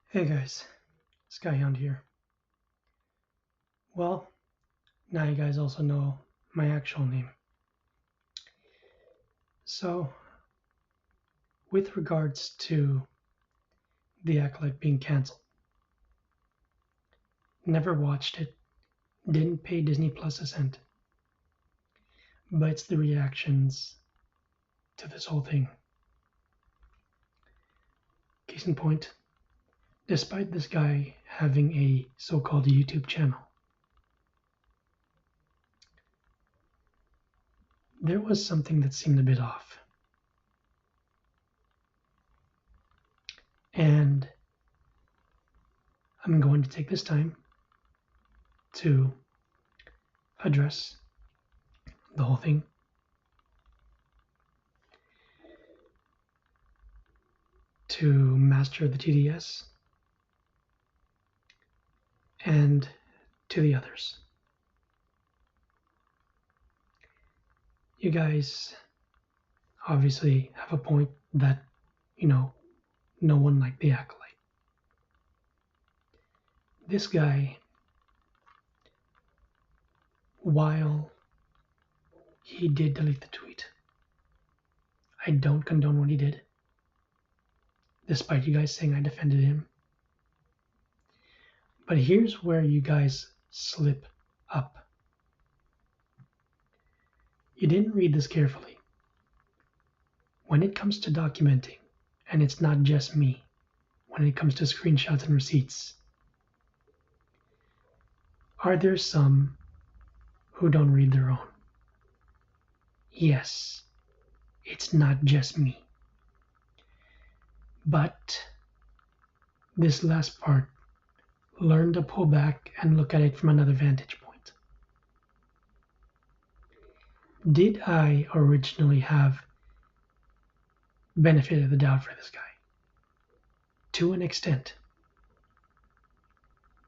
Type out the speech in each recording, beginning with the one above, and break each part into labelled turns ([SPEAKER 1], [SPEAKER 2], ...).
[SPEAKER 1] Hey guys, Skyhound here. Well, now you guys also know my actual name. So, with regards to the Acolyte being cancelled, never watched it, didn't pay Disney Plus a cent, but it's the reactions to this whole thing. Case in point, despite this guy having a so-called YouTube channel, there was something that seemed a bit off. And I'm going to take this time to address the whole thing. To Master of the TDS and to the others. You guys obviously have a point that, no one liked the Acolyte. This guy, while he did delete the tweet, I don't condone what he did, despite you guys saying I defended him. But here's where you guys slip up. You didn't read this carefully. When it comes to documenting, and it's not just me, when it comes to screenshots and receipts, are there some who don't read their own? Yes, it's not just me. But this last part, learn to pull back and look at it from another vantage point. Did I originally have benefit of the doubt for this guy? To an extent.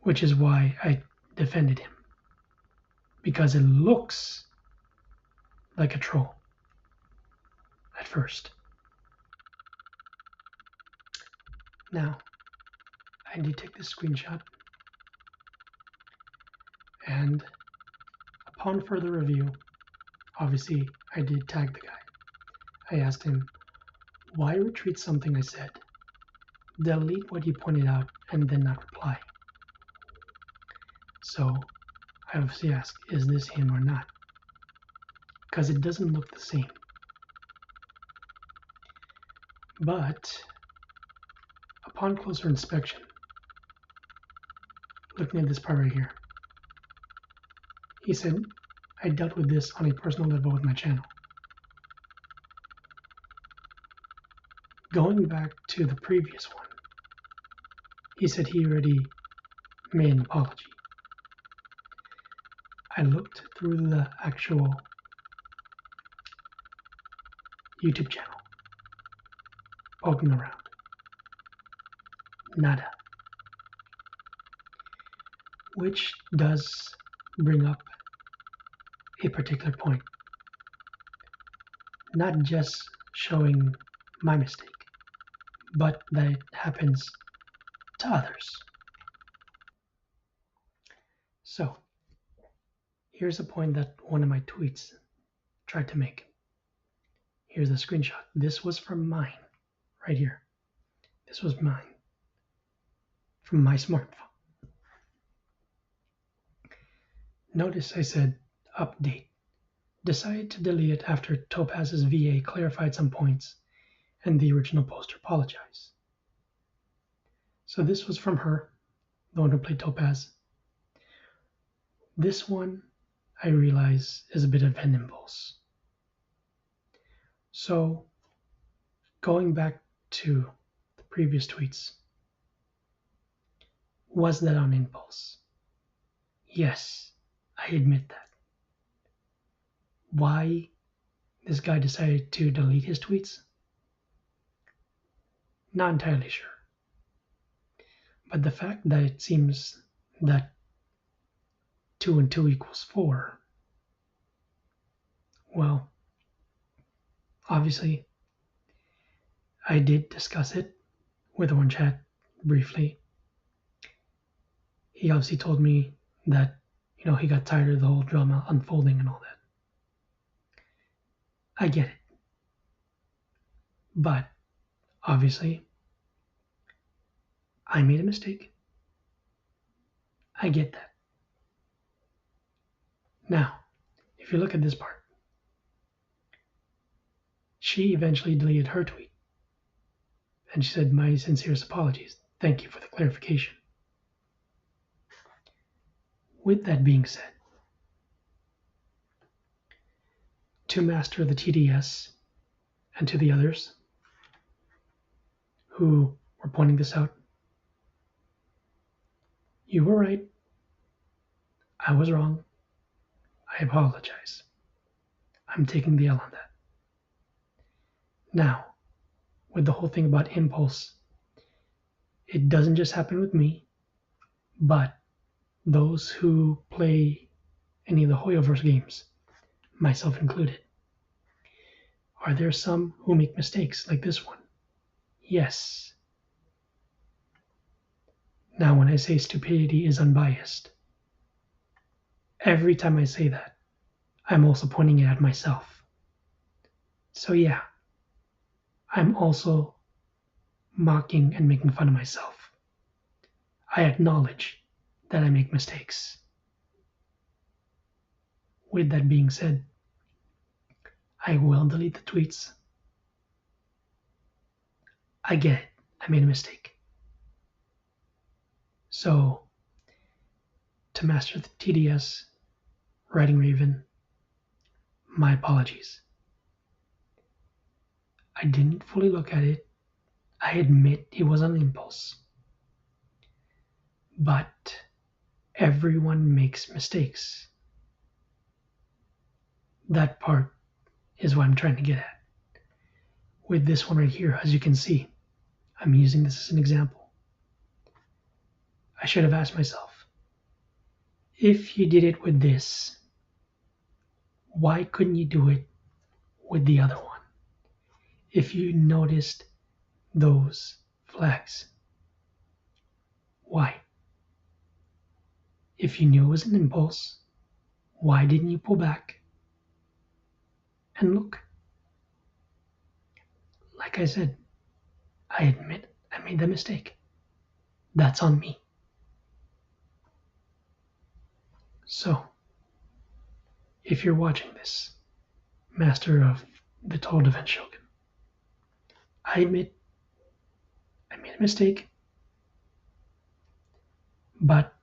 [SPEAKER 1] Which is why I defended him. Because it looks like a troll at first. Now, I did take this screenshot, and upon further review, obviously I did tag the guy. I asked him, why retweet something I said, delete what you pointed out, and then not reply? So I obviously asked, is this him or not? Because it doesn't look the same. But upon closer inspection, looking at this part right here, he said, I dealt with this on a personal level with my channel. Going back to the previous one, he said he already made an apology. I looked through the actual YouTube channel, poking around. Nada. Which does bring up a particular point. Not just showing my mistake, but that it happens to others. So, here's a point that one of my tweets tried to make. Here's the screenshot. This was from mine, right here. This was mine, from my smartphone. Notice I said, update. Decided to delete it after Topaz's VA clarified some points and the original poster apologized. So this was from her, the one who played Topaz. This one, I realize, is a bit of an impulse. So, going back to the previous tweets, was that on impulse? Yes, I admit that. Why this guy decided to delete his tweets? Not entirely sure. But the fact that it seems that 2 and 2 equals 4, well, obviously, I did discuss it with Orange Hat briefly he obviously told me that, he got tired of the whole drama unfolding and all that. I get it. But obviously, I made a mistake. I get that. Now, if you look at this part, she eventually deleted her tweet. And she said, "My sincerest apologies. Thank you for the clarification." With that being said, to Master of the TDS and to the others who were pointing this out, you were right. I was wrong. I apologize. I'm taking the L on that. Now, with the whole thing about impulse, it doesn't just happen with me, but those who play any of the Hoyoverse games, myself included. Are there some who make mistakes like this one? Yes. Now, when I say stupidity is unbiased, every time I say that, I'm also pointing it at myself. So yeah, I'm also mocking and making fun of myself. I acknowledge that I make mistakes. With that being said, I will delete the tweets. I get it. I made a mistake. So, to Master the TDS, Writing Raven, my apologies. I didn't fully look at it. I admit it was an impulse. But everyone makes mistakes. That part is what I'm trying to get at. With this one right here, as you can see, I'm using this as an example. I should have asked myself, if you did it with this, why couldn't you do it with the other one? If you noticed those flags, why? If you knew it was an impulse, why didn't you pull back and look? Like I said, I admit I made the mistake. That's on me. So, if you're watching this, Master of the Total Defense Shogun, I admit I made a mistake, but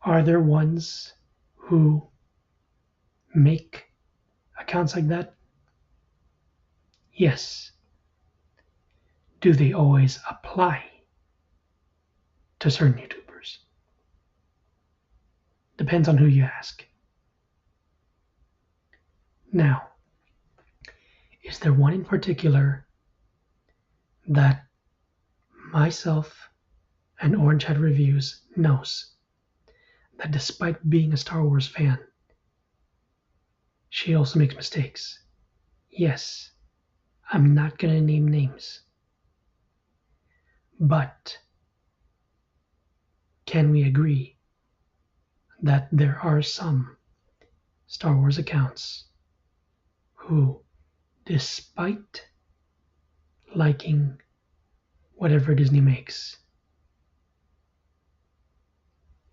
[SPEAKER 1] are there ones who make accounts like that? Yes. Do they always apply to certain YouTubers? Depends on who you ask. Now, is there one in particular that myself and Orange Hat Reviews knows that despite being a Star Wars fan, she also makes mistakes? Yes, I'm not going to name names. But can we agree that there are some Star Wars accounts who, despite liking whatever Disney makes,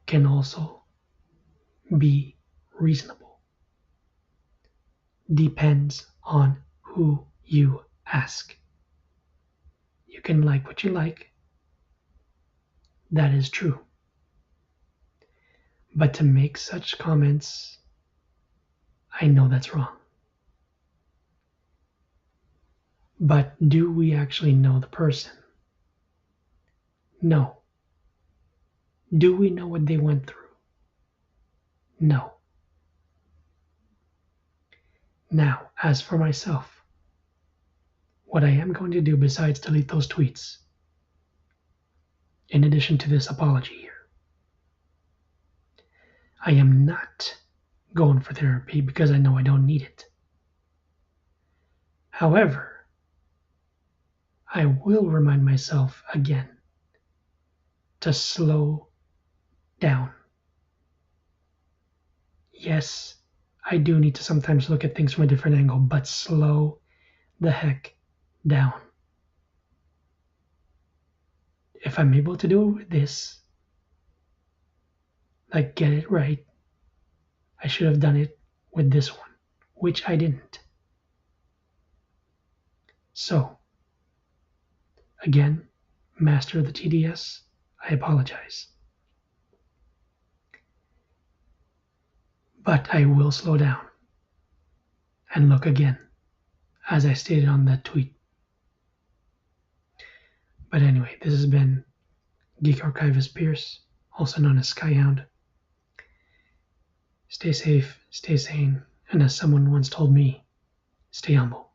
[SPEAKER 1] can also be reasonable? Depends on who you ask. You can like what you like. That is true. But to make such comments, I know that's wrong. But do we actually know the person? No. Do we know what they went through? No. Now, as for myself, what I am going to do besides delete those tweets, in addition to this apology here, I am not going for therapy because I know I don't need it. However, I will remind myself again to slow down. Yes, I do need to sometimes look at things from a different angle, but slow the heck down. If I'm able to do it with this, like get it right, I should have done it with this one, which I didn't. So, again, Master of the TDS, I apologize. But I will slow down and look again, as I stated on that tweet. But anyway, this has been Geek Archivist Pierce, also known as Skyhound. Stay safe, stay sane, and as someone once told me, stay humble.